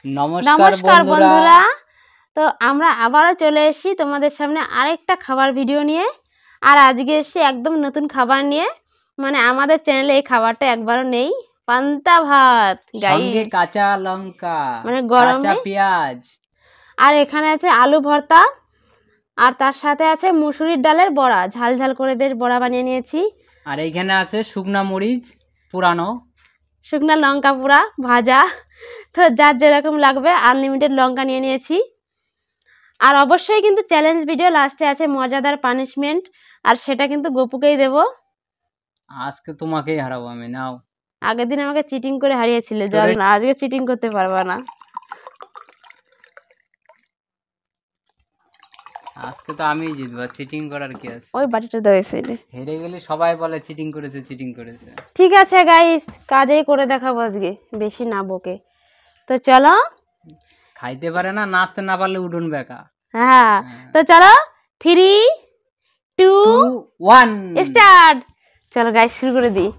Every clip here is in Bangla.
নমস্কার বন্ধুরা। তো আমরা আবারও চলে এসেছি তোমাদের সামনে আরেকটা খাবার ভিডিও নিয়ে। আর আজকে এসেছি একদম নতুন খাবার নিয়ে, মানে আমাদের চ্যানেলে এই খাবারটা একবারও নেই। পান্তা ভাত সঙ্গে কাঁচা লঙ্কা, মানে গরমে, কাঁচা পেঁয়াজ, আর এখানে আছে আলু ভর্তা, আর তার সাথে আছে মুসুরির ডালের বড়া, ঝাল ঝাল করে বেশ বড়া বানিয়ে নিয়েছি। আর এইখানে আছে শুকনা মরিচ পুরানো, শুকনা লঙ্কা পুরা ভাজা। তো যার যেরকম লাগবে আনলিমিটেড লঙ্কা নিয়ে নিয়েছি। আর অবশ্যই কিন্তু চ্যালেঞ্জ ভিডিও লাস্টে আছে মজাদার পানিশমেন্ট, আর সেটা কিন্তু গপুকেই দেব। আজকে তোমাকেই হারাবো আমি। নাও, আগের দিন আমাকে চিটিং করে হারিয়েছিল, জল না, আজকে চিটিং করতে পারবা না। আজকে তো আমিই জিতবো, চিটিং করার কি আছে। ওই বাটিটা দেওয়া সাইডে। হেরে গেলে সবাই বলে চিটিং করেছে চিটিং করেছে। ঠিক আছে গাইস, কাজেই করে দেখাবো আজকে, বেশি না বকে। তো চলো, খাইতে পারে না, নাচতে না পারলে উঠুন বেকা। হ্যাঁ তো চলো, 3, 2, 1 স্টার্ট। চলো গাইস শুরু করে দিই।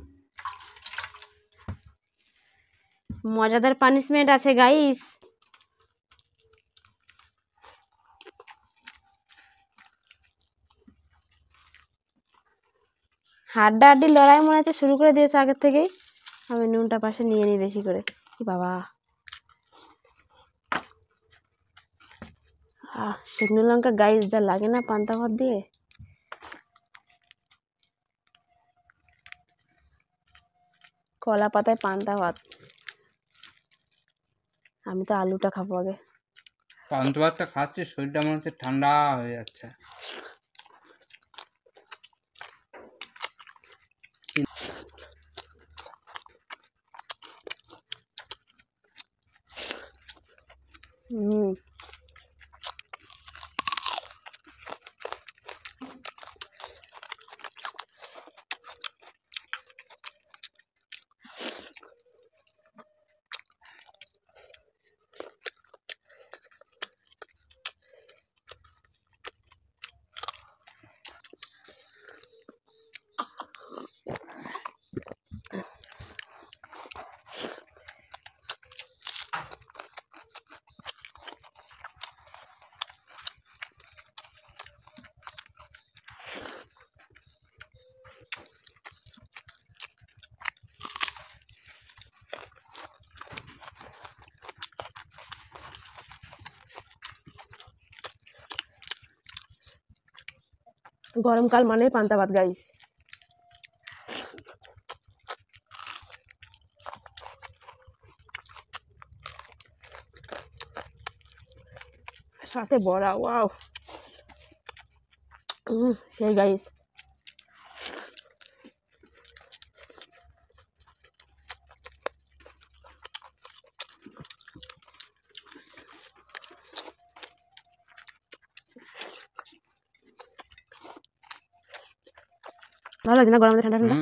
মজাদার পানিশমেন্ট আছে গাইস। হাড্ডাহাড্ডি লড়াই মনে হচ্ছে শুরু করে দিয়েছে আগের থেকেই। আমি নুনটা পাশে নিয়ে নিই বেশি করে। বাবা, শুকনো লঙ্কা গাইস যা লাগে না পান্তা ভাত দিয়ে। কলা পাতায় পান্তা ভাত। আমি তো আলুটা খাবো আগে। পান্তা ভাতটা খাচ্ছি, শরীরটা মনে হচ্ছে ঠান্ডা হয়ে যাচ্ছে। গরমকাল মানে পান্তা ভাত গাইস। সাথে বড়া, ওয়াও সেই গাইস। ভালো লাগছে না গরমে ঠান্ডা ঠান্ডা।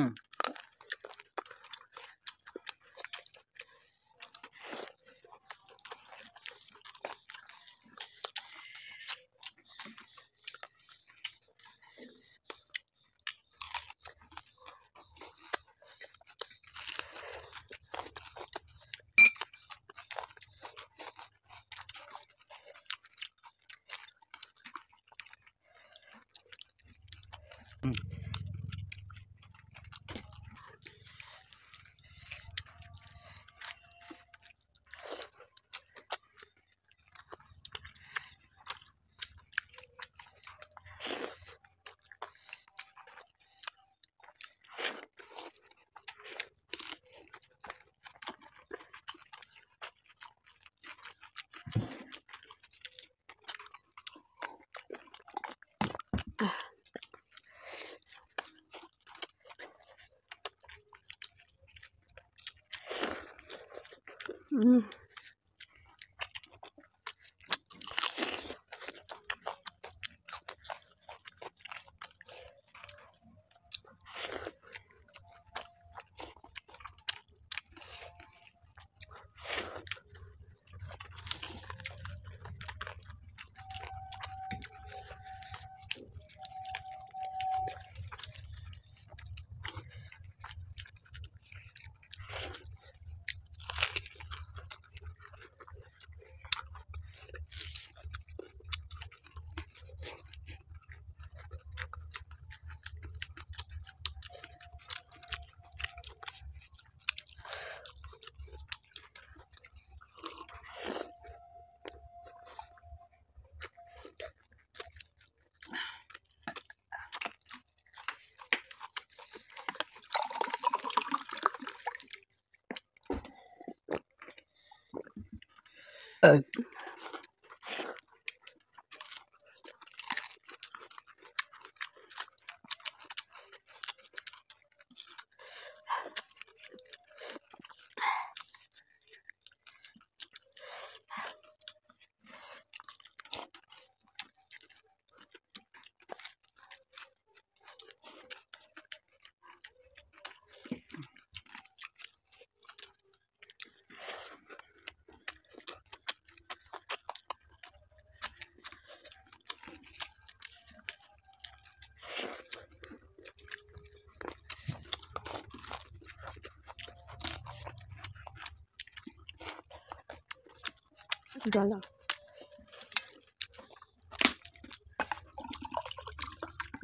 জল দাও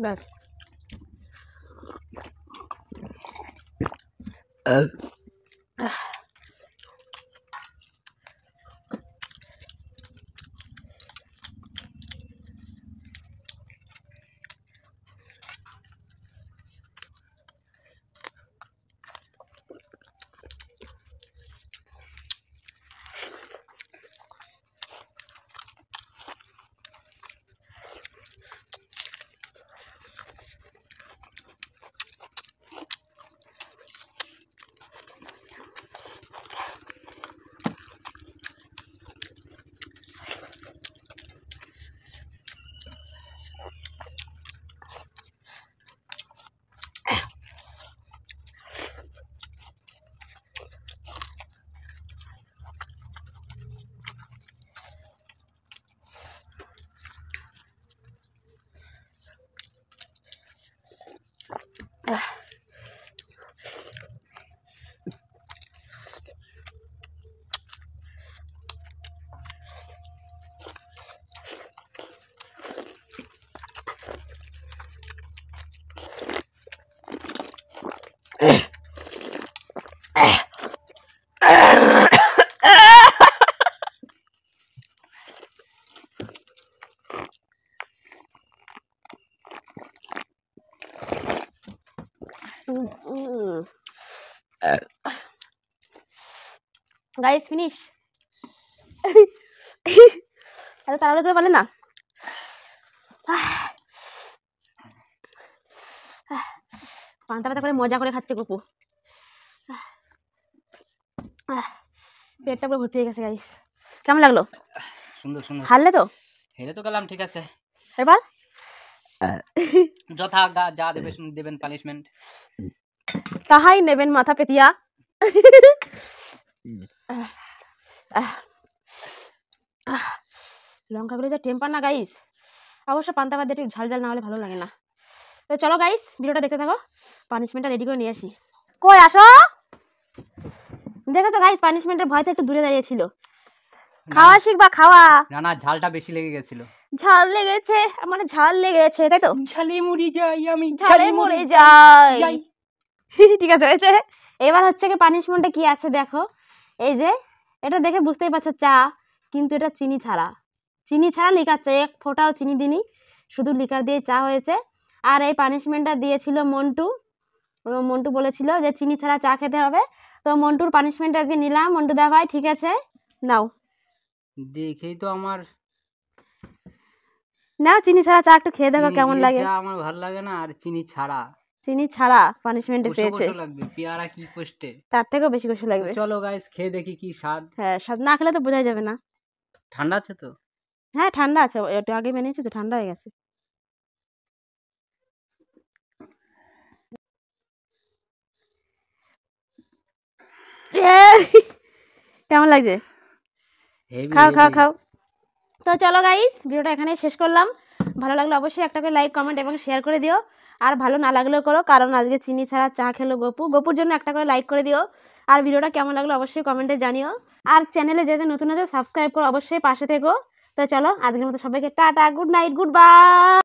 ব্যাস। Guys finish. এত তাড়াহুড়ো করে বলে না। পান্তা পাতা করে মজা করে খাচ্ছে গপু। পেটটা পুরো ভর্তি হয়ে গেছে গাইস। কেমন লাগলো? সুন্দর সুন্দর। হারলে তো? হেরে তো গেলাম, ঠিক আছে। এবার যথা যা দেবেন পানিশমেন্ট তাহাই নেবেন মাথা পেতিয়া। লঙ্কাগুলো যা টেম্পার না গাইস। অবশ্য পান্তা ভাত দিয়ে ঝাল ঝাল না হলে ভালো লাগে না। তো চলো গাইস ভিডিওটা দেখতে থাকো, পানিশমেন্টটা রেডি করে নিয়ে আসি। কই আসো, দেখেছো গাইস পানিশমেন্টের ভয়তে একটু দূরে দাঁড়িয়েছিল। খাওয়া শিখবা খাওয়া। না না, ঝালটা বেশি লেগে গেছিল। ঝাল লেগেছে মানে ঝাল লেগেছে তাই তো? ঝালে মরে যাই আমি, ঝালে মরে যাই। ঠিক আছে হয়েছে। এবার হচ্ছে কি পানিশমেন্টে কি আছে দেখো। এই যে এটা দেখে বুঝতেই পারছো চা, কিন্তু এটা চিনি ছাড়া। চিনি ছাড়া লিকার চা, এক ফোঁটাও চিনি দিনি, শুধু লিকার দিয়ে চা হয়েছে। আর এই পানিশমেন্টটা দিয়েছিল মন্টু। মন্টু বলেছিল যে চিনি ছাড়া চা খেতে হবে, তো মন্টুর পানিশমেন্ট আজকে নিলাম। মন্টু দা ভাই ঠিক আছে নাও। দেখেই তো আমার নাও চিনি ছাড়া চা একটু খেয়ে দেখো কেমন লাগে। চা আমার ভালো লাগে না, আর চিনি ছাড়া। চিনি ছাড়া পানিশমেন্টে পেয়েছে, লাগবে পেয়ারা কি কষ্টে, তার থেকেও বেশি কষ্ট লাগবে। চলো গাইস খেয়ে দেখি কি স্বাদ। হ্যাঁ স্বাদ না খেলে তো বোঝা যাবে না। ঠান্ডা আছে তো? হ্যাঁ ঠান্ডা আছে, একটু আগে বানিয়েছি তো ঠান্ডা হয়ে গেছে। কেমন লাগছে? খাও খাও খাও। তো চলো গাইস ভিডিওটা এখানে শেষ করলাম। ভালো লাগলে অবশ্যই একটা করে লাইক কমেন্ট এবং শেয়ার করে দিও। আর ভালো না লাগলেও করো, কারণ আজকে চিনি ছাড়া চা খেলো গপু। গপুর জন্য একটা করে লাইক করে দিও। আর ভিডিওটা কেমন লাগলো অবশ্যই কমেন্টে জানিও। আর চ্যানেলে যে নতুন আছে সাবস্ক্রাইব করো, অবশ্যই পাশে থেকো। তো চলো আজকের মতো সবাইকে tata, good night, good bye.